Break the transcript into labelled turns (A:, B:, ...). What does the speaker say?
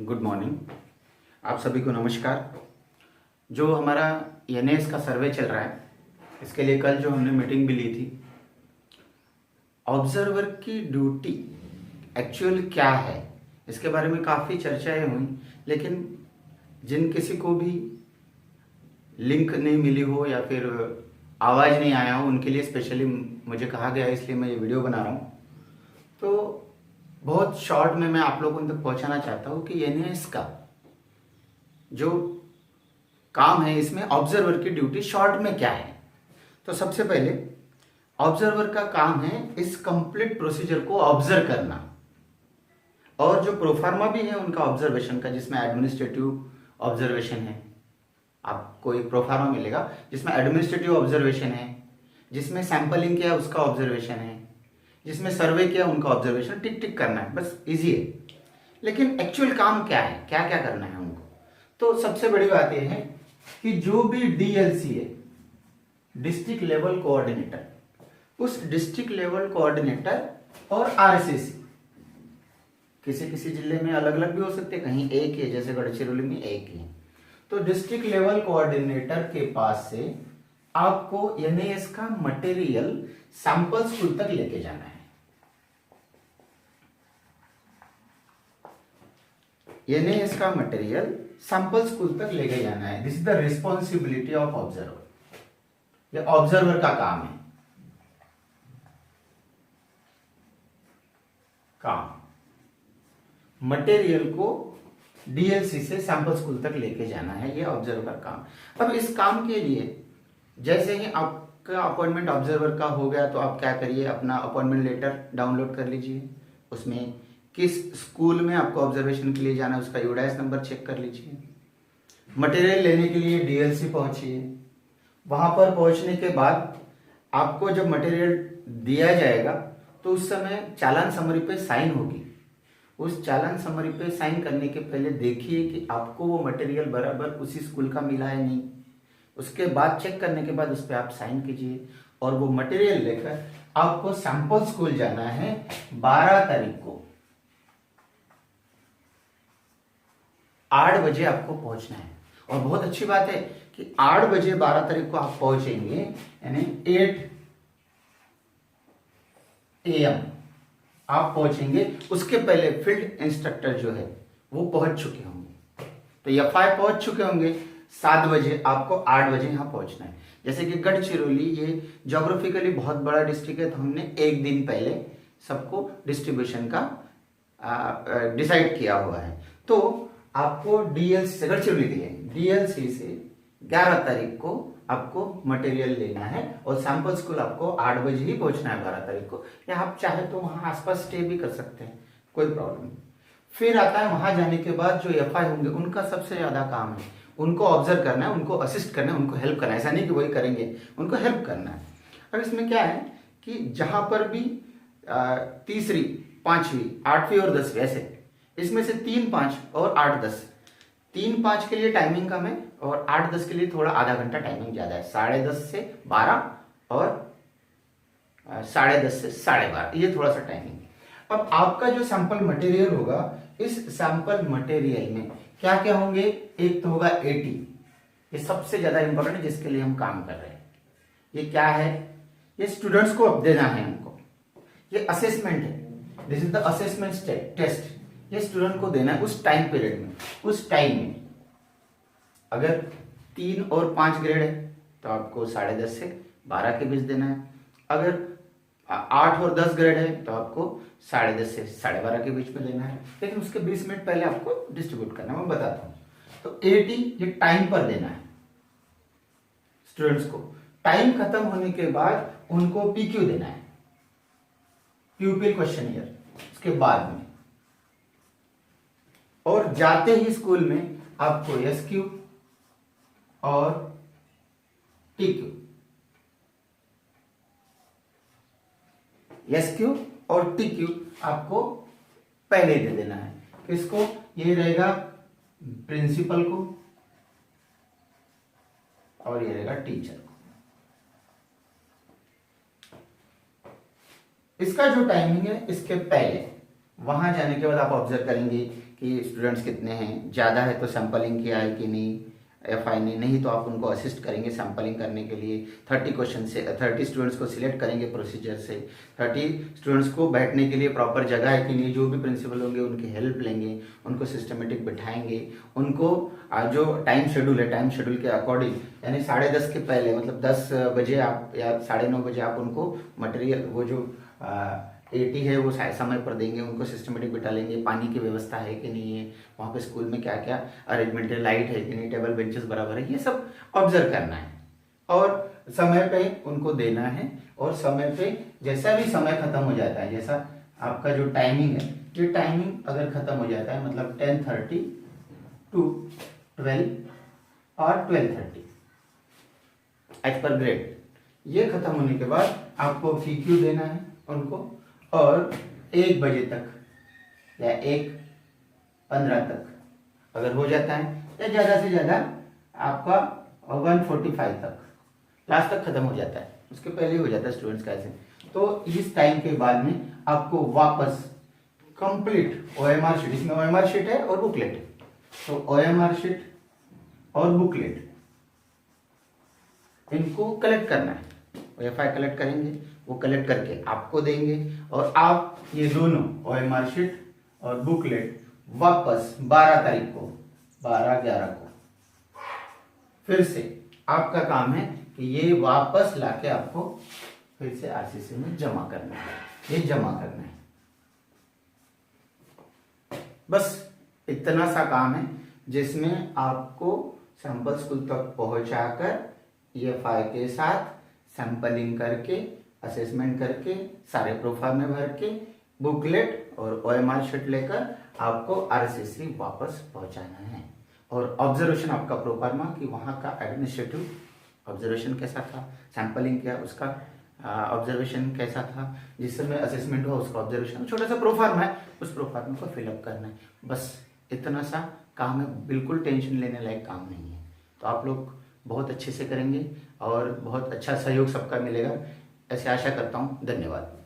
A: Good morning. आप सभी को नमस्कार। जो हमारा एनएएस का सर्वे चल रहा है, इसके लिए कल जो हमने मीटिंग भी ली थी, ऑब्जर्वर की ड्यूटी एक्चुअल क्या है इसके बारे में काफ़ी चर्चाएं हुई, लेकिन जिन किसी को भी लिंक नहीं मिली हो या फिर आवाज़ नहीं आया हो, उनके लिए स्पेशली मुझे कहा गया है, इसलिए मैं ये वीडियो बना रहा हूँ। तो बहुत शॉर्ट में मैं आप लोगों तक पहुँचाना चाहता हूँ कि एनएएस का जो काम है, इसमें ऑब्जर्वर की ड्यूटी शॉर्ट में क्या है। तो सबसे पहले ऑब्जर्वर का काम है इस कंप्लीट प्रोसीजर को ऑब्जर्व करना, और जो प्रोफार्मा भी है उनका ऑब्जर्वेशन का, जिसमें एडमिनिस्ट्रेटिव ऑब्जर्वेशन है, आपको एक प्रोफार्मा मिलेगा जिसमें एडमिनिस्ट्रेटिव ऑब्जर्वेशन है, जिसमें सैंपलिंग किया उसका ऑब्जर्वेशन है, जिसमें सर्वे किया उनका ऑब्जर्वेशन, टिक टिक करना है, बस इजी है। लेकिन एक्चुअल काम क्या है, क्या क्या करना है उनको। तो सबसे बड़ी बात यह है कि जो भी डीएलसी है, डिस्ट्रिक्ट लेवल कोऑर्डिनेटर, उस डिस्ट्रिक्ट लेवल कोऑर्डिनेटर और आरसीसी, किसी किसी जिले में अलग अलग भी हो सकते हैं, कहीं एक ही है, जैसे गढ़चिरौली में एक ही है। तो डिस्ट्रिक्ट लेवल कोऑर्डिनेटर के पास से आपको एनएएस का मटेरियल सैंपल स्कूल तक लेके जाना है। एनएएस का मटेरियल सैंपल स्कूल तक लेके जाना है। This is the responsibility of observer. ये ऑब्जर्वर का काम है। मटेरियल को डीएलसी से सैंपल स्कूल तक लेके जाना है, ये ऑब्जर्वर का काम। अब इस काम के लिए जैसे ही आपका अपॉइंटमेंट ऑब्जर्वर का हो गया, तो आप क्या करिए, अपना अपॉइंटमेंट लेटर डाउनलोड कर लीजिए। उसमें किस स्कूल में आपको ऑब्जर्वेशन के लिए जाना है उसका यूडाइस नंबर चेक कर लीजिए। मटेरियल लेने के लिए डीएलसी पहुंचिए। वहां पर पहुंचने के बाद आपको जब मटेरियल दिया जाएगा तो उस समय चालान समरी पे साइन होगी। उस चालान समरी पे साइन करने के पहले देखिए कि आपको वो मटेरियल बराबर उसी स्कूल का मिला है नहीं। उसके बाद चेक करने के बाद उस पर आप साइन कीजिए, और वो मटेरियल लेकर आपको सैंपल स्कूल जाना है 12 तारीख को 8 बजे आपको पहुंचना है। और बहुत अच्छी बात है कि 8 बजे 12 तारीख को आप पहुंचेंगे, यानी 8 AM आप पहुंचेंगे। उसके पहले फील्ड इंस्ट्रक्टर जो है वो पहुंच चुके होंगे, तो एफआई पहुंच चुके होंगे। 7 बजे आपको 8 बजे यहां पहुंचना है। जैसे कि गढ़चिरौली ये ज्योग्राफिकली बहुत बड़ा डिस्ट्रिक्ट है, तो हमने एक दिन पहले सबको डिस्ट्रीब्यूशन का डिसाइड किया हुआ है। तो आपको डीएलसी से, गढ़चिरौली के लिए डीएलसी से 11 तारीख को आपको मटेरियल लेना है, और सैंपल स्कूल आपको 8 बजे ही पहुंचना है 12 तारीख को। या आप चाहे तो वहां आसपास स्टे भी कर सकते हैं, कोई प्रॉब्लम नहीं। फिर आता है वहां जाने के बाद जो एफआई होंगे, उनका सबसे ज्यादा काम है, उनको ऑब्जर्व करना है, उनको असिस्ट करना है, उनको हेल्प करना है। ऐसा नहीं कि वही करेंगे, उनको हेल्प करना है। अब इसमें क्या है कि जहां पर भी तीसरी, पांचवी, 8वीं और 10वीं, ऐसे इसमें से 3, 5 और 8, 10, 3, 5 के लिए टाइमिंग कम है और 8, 10 के लिए थोड़ा आधा घंटा टाइमिंग ज्यादा है। 10:30 से 12 और 10:30 से 12:30, ये थोड़ा सा टाइमिंग है। अब आपका जो सैंपल मटेरियल होगा, इस सैंपल मटेरियल में क्या क्या होंगे। एक तो होगा एटी, ये सबसे ज्यादा इंपॉर्टेंट है, जिसके लिए हम काम कर रहे हैं। ये क्या है, ये स्टूडेंट्स को अब देना है हमको। ये असेसमेंट है, this is the assessment test. ये स्टूडेंट को देना है उस टाइम पीरियड में, उस टाइम में। अगर 3 और 5 ग्रेड है तो आपको 10:30 से 12 के बीच देना है। अगर 8 और 10 ग्रेड है तो आपको 10:30 से 12:30 के बीच में देना है, लेकिन उसके 20 मिनट पहले आपको डिस्ट्रीब्यूट करना है, मैं बताता हूँ। तो 80 ये टाइम पर देना है स्टूडेंट्स को। टाइम खत्म होने के बाद उनको पीक्यू देना है, प्यूपिल क्वेश्चनियर, उसके बाद में। और जाते ही स्कूल में आपको एसक्यू और टीक्यू, एसक्यू और टीक्यू आपको पहले दे देना है। किसको, ये रहेगा प्रिंसिपल को और ये रहेगा टीचर को। इसका जो टाइमिंग है, इसके पहले वहां जाने के बाद आप ऑब्जर्व करेंगे कि स्टूडेंट्स कितने हैं, ज़्यादा है तो सैम्पलिंग किया है कि नहीं, FI नहीं तो आप उनको असिस्ट करेंगे सैम्पलिंग करने के लिए। 30 क्वेश्चन से 30 स्टूडेंट्स को सिलेक्ट करेंगे प्रोसीजर से। 30 स्टूडेंट्स को बैठने के लिए प्रॉपर जगह है कि नहीं, जो भी प्रिंसिपल होंगे उनकी हेल्प लेंगे, उनको सिस्टमेटिक बिठाएंगे, उनको जो टाइम शेड्यूल है टाइम शेड्यूल के अकॉर्डिंग, यानी 10:30 के पहले मतलब 10 बजे आप या 9:30 बजे आप उनको मटेरियल वो जो 80 है वो समय पर देंगे, उनको सिस्टमेटिक बिठा लेंगे। पानी की व्यवस्था है कि नहीं है, वहाँ पे स्कूल में क्या क्या अरेंजमेंट है, लाइट है कि नहीं, टेबल बेंचेस बराबर है, ये सब ऑब्जर्व करना है और समय पे उनको देना है। और समय पे जैसा भी समय खत्म हो जाता है, जैसा आपका जो टाइमिंग है, ये टाइमिंग अगर खत्म हो जाता है मतलब 10:30 to 12 और 12:30 एज पर ग्रेड, ये खत्म होने के बाद आपको PQ देना है उनको, और 1 बजे तक या 1:15 तक अगर हो जाता है, या ज़्यादा से ज़्यादा आपका 1:45 तक लास्ट तक खत्म हो जाता है, उसके पहले हो जाता है स्टूडेंट्स का ऐसे। तो इस टाइम के बाद में आपको वापस कंप्लीट OMR शीट, इसमें OMR शीट है और बुकलेट है, तो OMR शीट और बुकलेट इनको कलेक्ट करना है। FI कलेक्ट करेंगे, वो कलेक्ट करके आपको देंगे और आप ये दोनों OMR शीट और बुकलेट वापस 12 तारीख को 12/11 को फिर से आपका काम है कि ये वापस लाके आपको फिर से RCC में जमा करना है, ये जमा करना है। बस इतना सा काम है जिसमें आपको सैंपल स्कूल तक पहुंचाकर FI के साथ सैंपलिंग करके, असेसमेंट करके, सारे प्रोफार्म में भर के, बुकलेट और OMR शीट लेकर आपको RCC वापस पहुंचाना है। और ऑब्जर्वेशन आपका प्रोफार्मा कि वहाँ का एडमिनिस्ट्रेटिव ऑब्जर्वेशन कैसा था, सैंपलिंग किया उसका ऑब्जर्वेशन कैसा था, जिस समय असेसमेंट हुआ उसका ऑब्जर्वेशन, छोटा सा प्रोफार्मा है, उस प्रोफार्मा को फिलअप करना है। बस इतना सा काम है, बिल्कुल टेंशन लेने लायक काम नहीं है। तो आप लोग बहुत अच्छे से करेंगे और बहुत अच्छा सहयोग सबका मिलेगा, ऐसे आशा करता हूँ। धन्यवाद।